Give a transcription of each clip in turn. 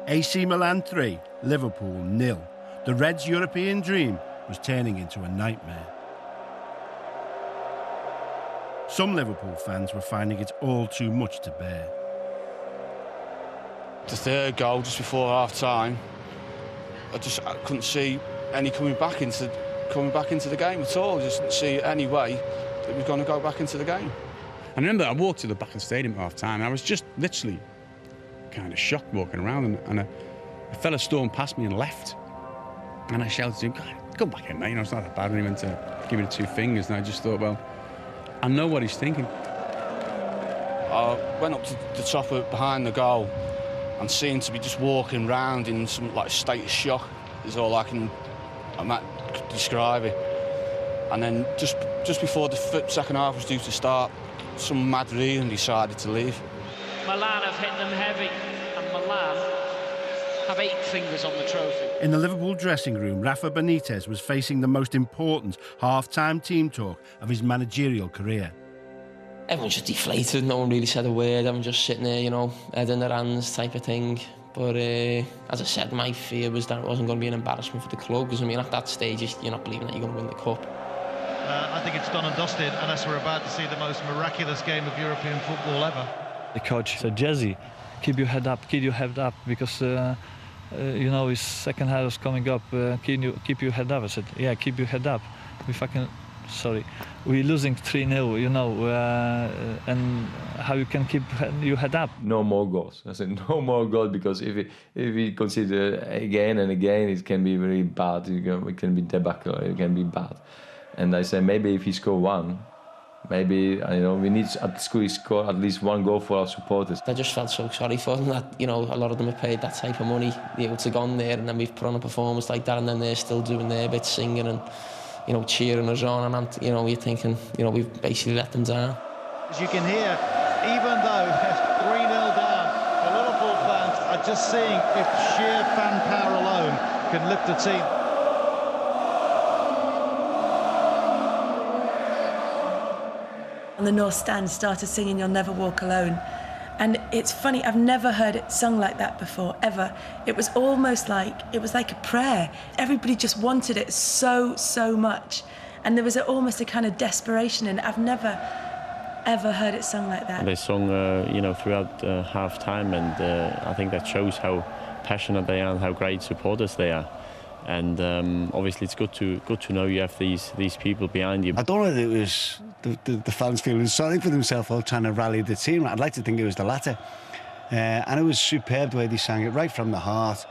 AC Milan 3, Liverpool 0. The Reds' European dream was turning into a nightmare. Some Liverpool fans were finding it all too much to bear. The third goal, just before half-time, I couldn't see any coming back into the game at all. I just didn't see any way that we were going to go back into the game. I remember I walked to the back of the stadium at half-time, and I was just literally kind of shocked walking around, and a fella stormed past me and left. And I shouted to him, God, come back in, mate. You know, it's not that bad. And he went to give me the two fingers, and I just thought, well, I know what he's thinking. I went up to the top of behind the goal and seemed to be just walking round in some like state of shock is all I can describe it. And then just before the second half was due to start, some mad reason decided to leave. Milan have hit them heavy, and Milan have 8 fingers on the trophy. In the Liverpool dressing room, Rafa Benitez was facing the most important half-time team talk of his managerial career. Everyone's just deflated, no one really said a word, everyone just sitting there, you know, head in their hands type of thing. But as I said, my fear was that it wasn't going to be an embarrassment for the club, because I mean, at that stage, you're not believing that you're going to win the cup. I think it's done and dusted, unless we're about to see the most miraculous game of European football ever. The coach said, Jesse, keep your head up, because you know, his second half was coming up. Keep your head up. I said, yeah, keep your head up. We're losing 3-0, you know, and how you can keep your head up? No more goals. I said, no more goals, because if we consider again and again, it can be very bad. It can be debacle, it can be bad. And I said, maybe if he score one, maybe, you know, we need to score at least one goal for our supporters. I just felt so sorry for them that, you know, a lot of them have paid that type of money, be able to go on there, and then we've put on a performance like that, and then they're still doing their bit, singing and, you know, cheering us on, and, you know, you're thinking, you know, we've basically let them down. As you can hear, even though they're 3-0 down, the Liverpool fans are just seeing if sheer fan power alone can lift a team. And the North Stand started singing You'll Never Walk Alone. And it's funny, I've never heard it sung like that before, ever. It was almost like, it was like a prayer. Everybody just wanted it so, so much. And there was almost a kind of desperation in it. I've never, ever heard it sung like that. They sung, you know, throughout half-time, and I think that shows how passionate they are and how great supporters they are. And obviously it's good to know you have these people behind you. I don't know if it was the fans feeling sorry for themselves or trying to rally the team. I'd like to think it was the latter. And it was superb the way they sang it, right from the heart.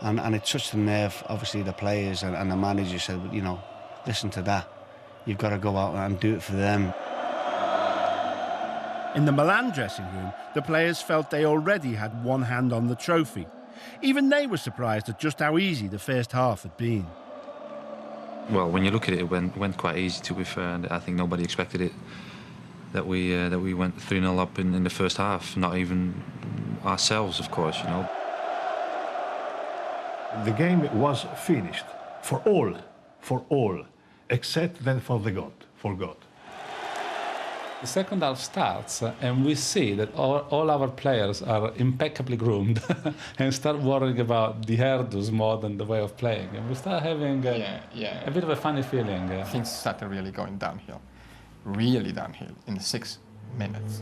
And it touched the nerve, obviously, the players, and the manager said, you know, listen to that. You've got to go out and do it for them. In the Milan dressing room, the players felt they already had one hand on the trophy. Even they were surprised at just how easy the first half had been. Well, when you look at it, it went quite easy, to be fair, and I think nobody expected it, that we went 3-0 up in the first half, not even ourselves, of course, you know. The game was finished for all, except then for God. The second half starts, and we see that all our players are impeccably groomed and start worrying about the hairdos more than the way of playing. And we start having a bit of a funny feeling. Things started really going downhill, really downhill, in 6 minutes.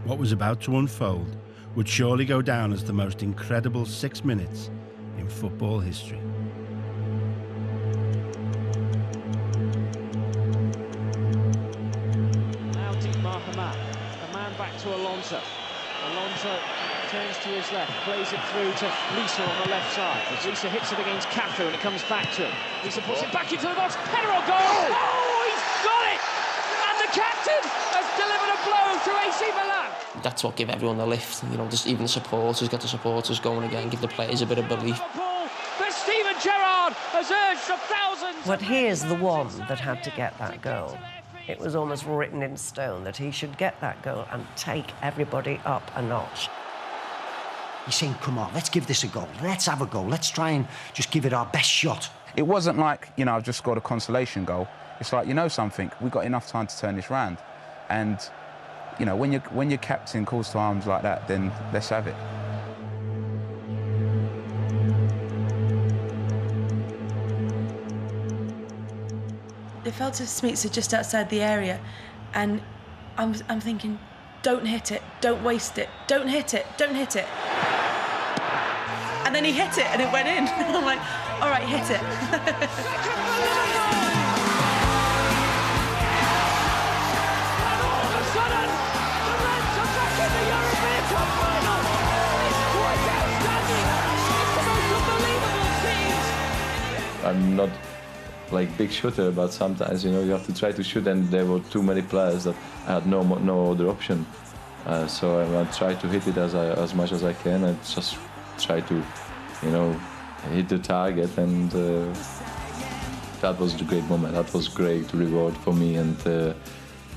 What was about to unfold would surely go down as the most incredible 6 minutes in football history. The man back to Alonso. Alonso turns to his left, plays it through to Lisa on the left side. Lisa hits it against Cafu and it comes back to him. Lisa puts it back into the box. Header or goal! Oh, he's got it! And the captain has delivered a blow to AC Milan. That's what give everyone a lift. You know, just even the supporters, get the supporters going again, give the players a bit of belief. But Steven Gerrard has urged the thousands. But here's the one that had to get that goal. It was almost written in stone that he should get that goal and take everybody up a notch. He's saying, come on, let's give this a go. Let's have a go. Let's try and just give it our best shot. It wasn't like, you know, I've just scored a consolation goal. It's like, you know something, we've got enough time to turn this round. And, you know, when your captain calls to arms like that, then let's have it. fell to Smeets just outside the area, and I'm thinking, don't hit it, don't waste it, don't hit it, don't hit it. And then he hit it and it went in. I'm like, all right, hit it. I'm not like big shooter, but sometimes, you know, you have to try to shoot, and there were too many players that I had no other option. So I try to hit it as much as I can, and just try to, you know, hit the target, and that was a great moment. That was great reward for me, and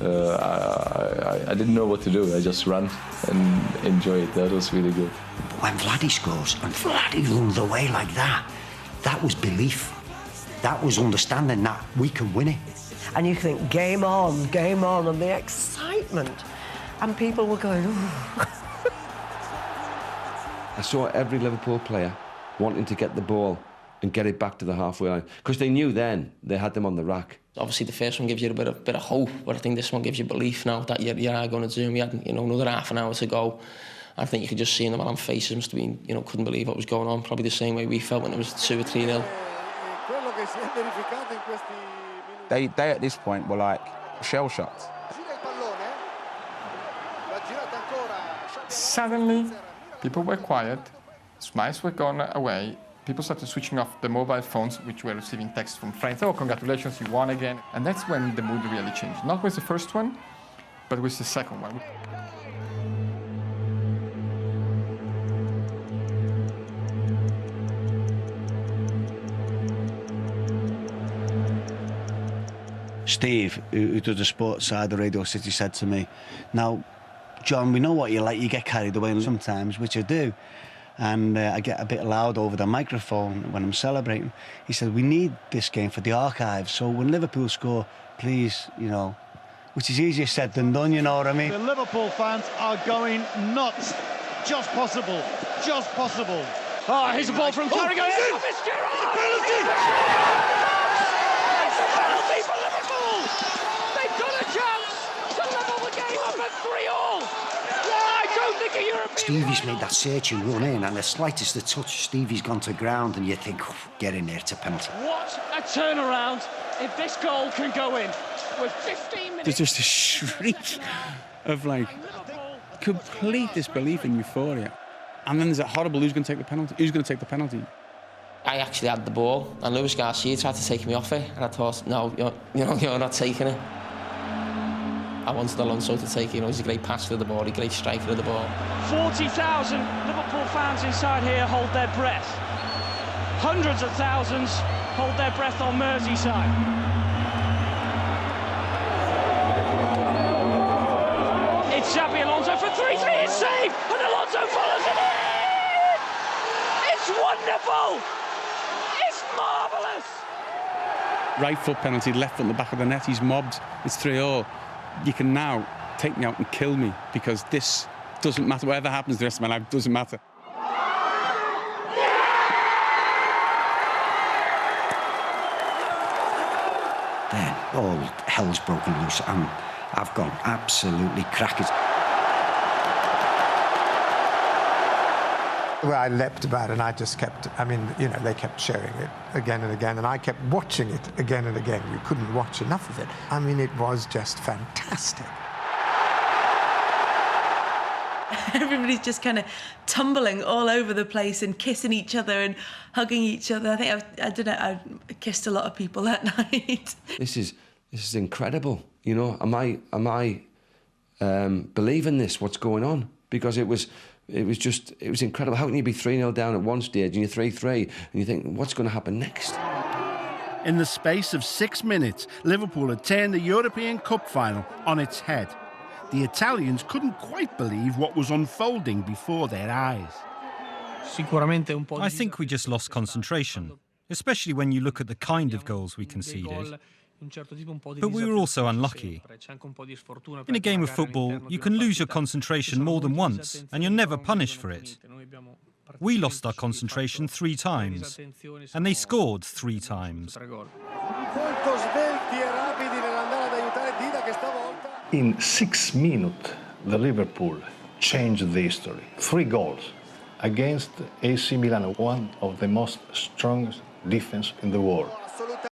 I didn't know what to do. I just ran and enjoyed it. That was really good. But when Vladdy scores, and Vladdy runs away like that, that was belief. That was understanding that we can win it. And you think, game on, and the excitement. And people were going, ooh. I saw every Liverpool player wanting to get the ball and get it back to the halfway line, because they knew then they had them on the rack. Obviously, the first one gives you a bit of hope, but I think this one gives you belief now that you are going to do. We had, you know, another half an hour to go. I think you could just see in the man's faces, must have been, you know, couldn't believe what was going on. Probably the same way we felt when it was 2 or 3-0. They at this point were like shell-shocked. Suddenly, people were quiet, smiles were gone away, people started switching off the mobile phones, which were receiving texts from friends, oh, congratulations, you won again. And that's when the mood really changed. Not with the first one, but with the second one. Steve, who does the sports side of Radio City, said to me, now, John, we know what you like, you get carried away sometimes, which I do, and I get a bit loud over the microphone when I'm celebrating. He said, we need this game for the archives, so when Liverpool score, please, you know, which is easier said than done, you know what I mean? The Liverpool fans are going nuts. Just possible. Just possible. Oh, here's a ball from Carragher. Penalty for Liverpool! They've got a chance to level the game up at 3-3. I don't think a European... Stevie's made that searching run in, and the slightest of touch, Stevie's gone to ground, and you think, get in there, it's a penalty. What a turnaround if this goal can go in with 15 minutes... There's just a shriek of, like, complete disbelief and euphoria. And then there's that horrible, who's going to take the penalty? Who's going to take the penalty? I actually had the ball, and Luis Garcia tried to take me off it, and I thought, no, you're not taking it. I wanted Alonso to take it. You know, he's a great passer of the ball, a great striker of the ball. 40,000 Liverpool fans inside here hold their breath. Hundreds of thousands hold their breath on Merseyside. It's Xabi Alonso for 3-3. It's saved, and Alonso follows it in. It's wonderful. It's marvellous. Right foot penalty, left foot in the back of the net. He's mobbed. It's 3-3. You can now take me out and kill me, because this doesn't matter. Whatever happens the rest of my life doesn't matter. Then all hell's broken loose, and I've gone absolutely crackers. Well, I leapt about, and I just kept, I mean, you know, they kept showing it again and again, and I kept watching it again and again. You couldn't watch enough of it. I mean, it was just fantastic. Everybody's just kind of tumbling all over the place and kissing each other and hugging each other. I think I kissed a lot of people that night. This is incredible. You know, am I believing this? What's going on? Because it was incredible. How can you be 3-0 down at one stage and you're 3-3 and you think, what's going to happen next? In the space of 6 minutes, Liverpool had turned the European Cup final on its head. The Italians couldn't quite believe what was unfolding before their eyes. I think we just lost concentration, especially when you look at the kind of goals we conceded. But we were also unlucky. In a game of football, you can lose your concentration more than once, and you're never punished for it. We lost our concentration 3 times, and they scored 3 times. In 6 minutes, the Liverpool changed the history. 3 goals against AC Milan, one of the most strongest defense in the world.